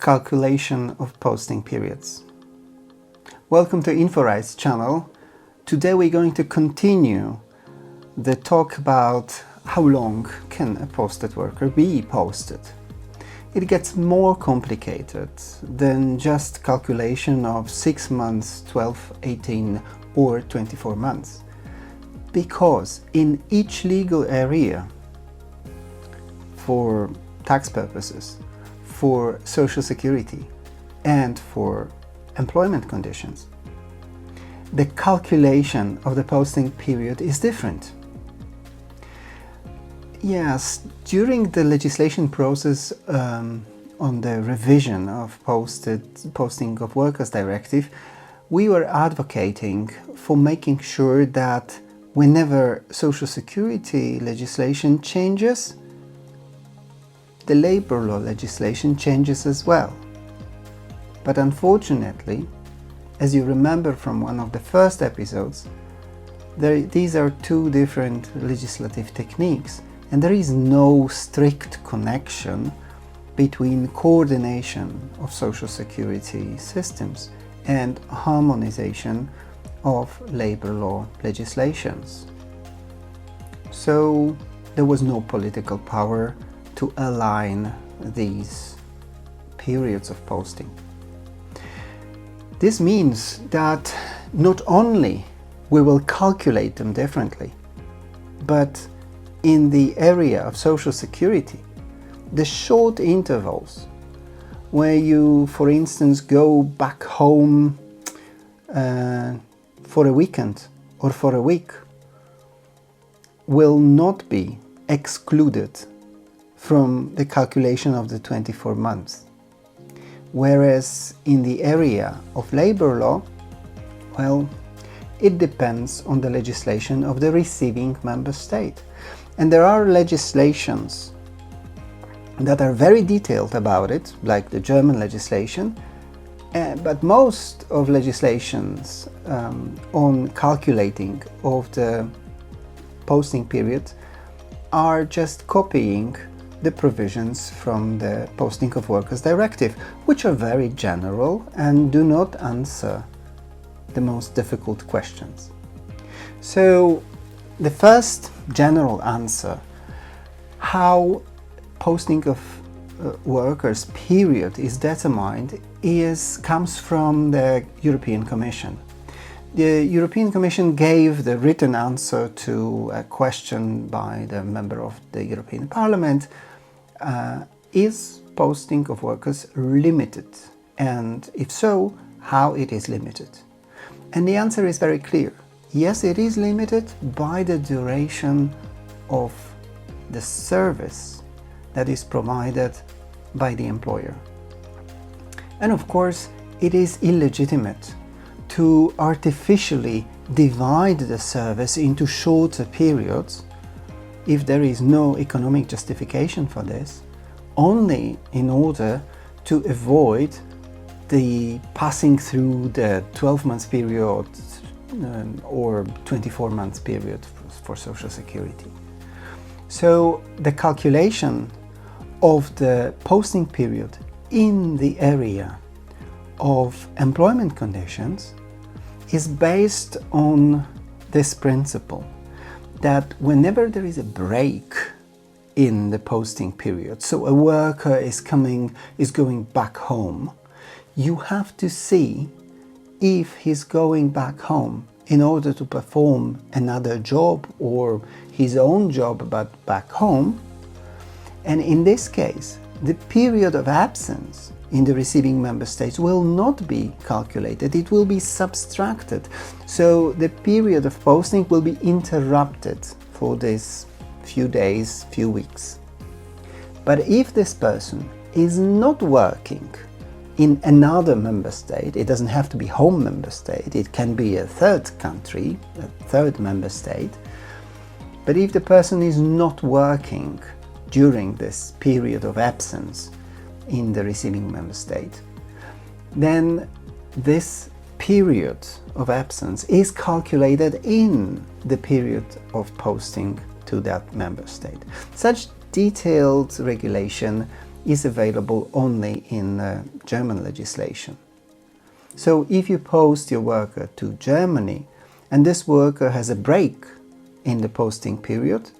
Calculation of posting periods. Welcome to InfoRights channel. Today we're going to continue the talk about how long can a posted worker be posted. It gets more complicated than just calculation of 6 months, 12, 18 or 24 months. Because in each legal area, for tax purposes, for social security and for employment conditions, the calculation of the posting period is different. Yes, during the legislation process on the revision of Posting of Workers Directive, we were advocating for making sure that whenever social security legislation changes, the labor law legislation changes as well. But unfortunately, as you remember from one of the first episodes, these are two different legislative techniques, and there is no strict connection between coordination of social security systems and harmonization of labor law legislations. So there was no political power to align these periods of posting. This means that not only we will calculate them differently, but in the area of social security, the short intervals where you, for instance, go back home for a weekend or for a week will not be excluded from the calculation of the 24 months. Whereas in the area of labor law, well, it depends on the legislation of the receiving member state. And there are legislations that are very detailed about it, like the German legislation, but most of legislations on calculating of the posting period are just copying the provisions from the Posting of Workers Directive, which are very general and do not answer the most difficult questions. So the first general answer, how posting of workers period is determined, comes from the European Commission. The European Commission gave the written answer to a question by the member of the European Parliament: is posting of workers limited? And if so, how it is limited? And the answer is very clear. Yes, it is limited by the duration of the service that is provided by the employer. And of course, it is illegitimate to artificially divide the service into shorter periods if there is no economic justification for this, only in order to avoid the passing through the 12-month period or 24-month period for Social Security. So the calculation of the posting period in the area of employment conditions is based on this principle that whenever there is a break in the posting period, so a worker is going back home, you have to see if he's going back home in order to perform another job or his own job but back home. And in this case, the period of absence in the receiving member states will not be calculated, it will be subtracted. So the period of posting will be interrupted for this few days, few weeks. But if this person is not working in another member state, it doesn't have to be home member state, it can be a third country, a third member state. But if the person is not working during this period of absence in the receiving member state, then this period of absence is calculated in the period of posting to that member state. Such detailed regulation is available only in German legislation. So if you post your worker to Germany and this worker has a break in the posting period,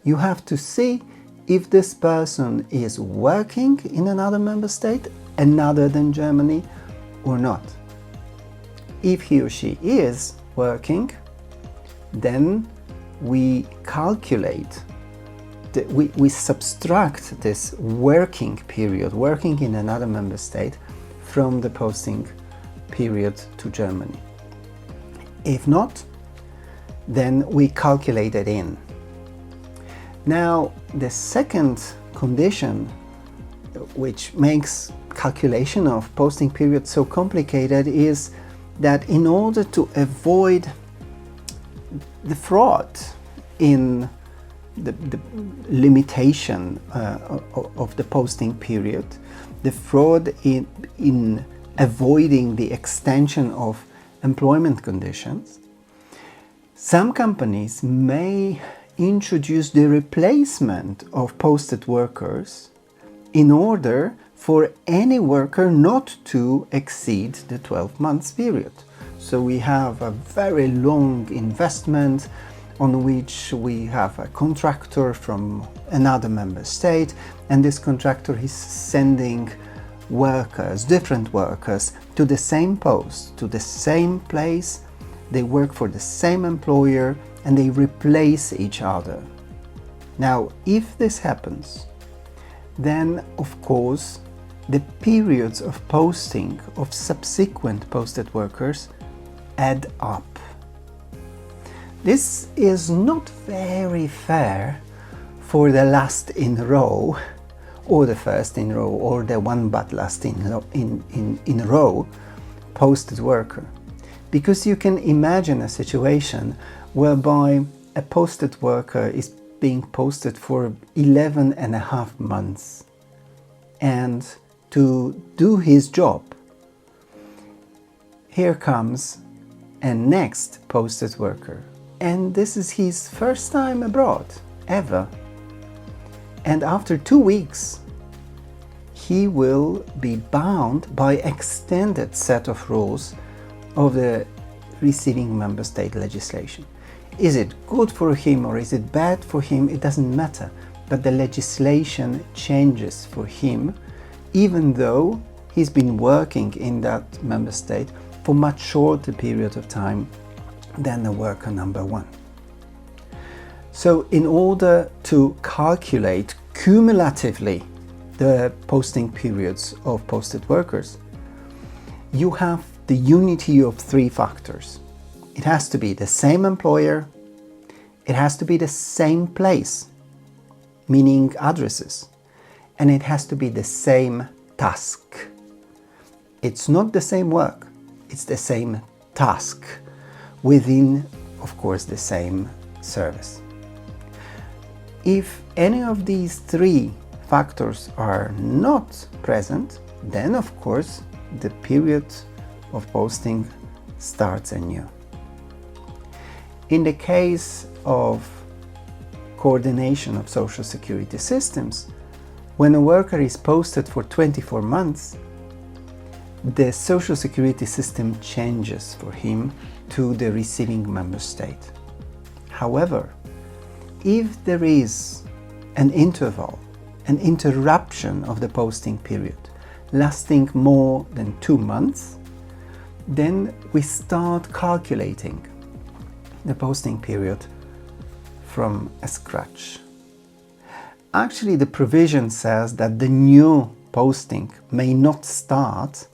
you have to see if this person is working in another member state, another than Germany, or not. If he or she is working, then we calculate, we subtract this working period, working in another member state, from the posting period to Germany. If not, then we calculate it in. Now, the second condition which makes calculation of posting period so complicated is that in order to avoid the fraud in the limitation of the posting period, the fraud in avoiding the extension of employment conditions, some companies may introduce the replacement of posted workers in order for any worker not to exceed the 12 months period. So we have a very long investment on which we have a contractor from another member state, and this contractor is sending workers, different workers, to the same post, to the same place. They work for the same employer and they replace each other. Now, if this happens, then of course the periods of posting of subsequent posted workers add up. This is not very fair for the last in row, or the first in row, or the one but last in row posted worker. Because you can imagine a situation whereby a posted worker is being posted for 11.5 months, and to do his job, here comes a next posted worker, and this is his first time abroad ever, and after 2 weeks he will be bound by extended set of rules of the receiving member state legislation. Is it good for him or is it bad for him? It doesn't matter, but the legislation changes for him, even though he's been working in that member state for much shorter period of time than the worker number one. So in order to calculate cumulatively the posting periods of posted workers, you have the unity of 3 factors. It has to be the same employer, it has to be the same place, meaning addresses, and it has to be the same task. It's not the same work, it's the same task within, of course, the same service. If any of these 3 factors are not present, then of course the period of posting starts anew. In the case of coordination of social security systems, when a worker is posted for 24 months, the social security system changes for him to the receiving member state. However, if there is an interval, an interruption of the posting period lasting more than 2 months, then we start calculating the posting period from scratch. Actually, the provision says that the new posting may not start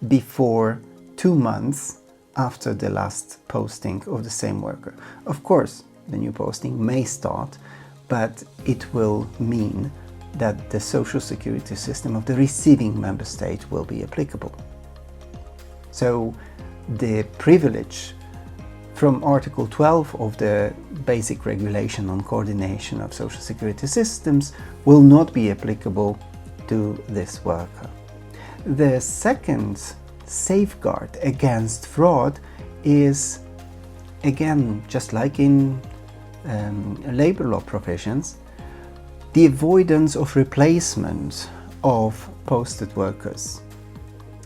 before 2 months after the last posting of the same worker. Of course, the new posting may start, but it will mean that the social security system of the receiving member state will be applicable. So the privilege from Article 12 of the Basic Regulation on Coordination of Social Security Systems will not be applicable to this worker. The second safeguard against fraud is, again, just like in labor law provisions, the avoidance of replacement of posted workers.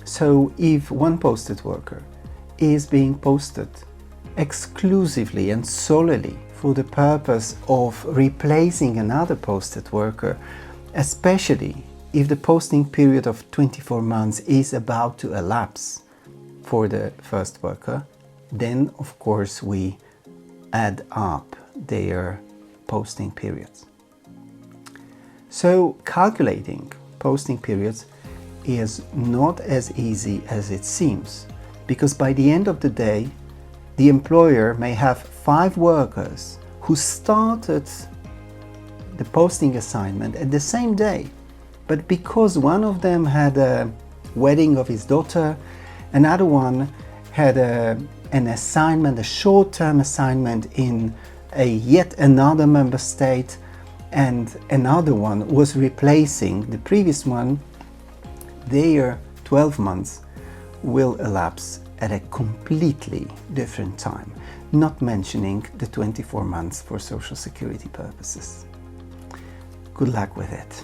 So if one posted worker is being posted exclusively and solely for the purpose of replacing another posted worker, especially if the posting period of 24 months is about to elapse for the first worker, then of course we add up their posting periods. So calculating posting periods is not as easy as it seems, because by the end of the day, the employer may have 5 workers who started the posting assignment at the same day, but because one of them had a wedding of his daughter, another one had an assignment, a short-term assignment in yet another member state, and another one was replacing the previous one, their 12 months will elapse at a completely different time, not mentioning the 24 months for Social Security purposes. Good luck with it.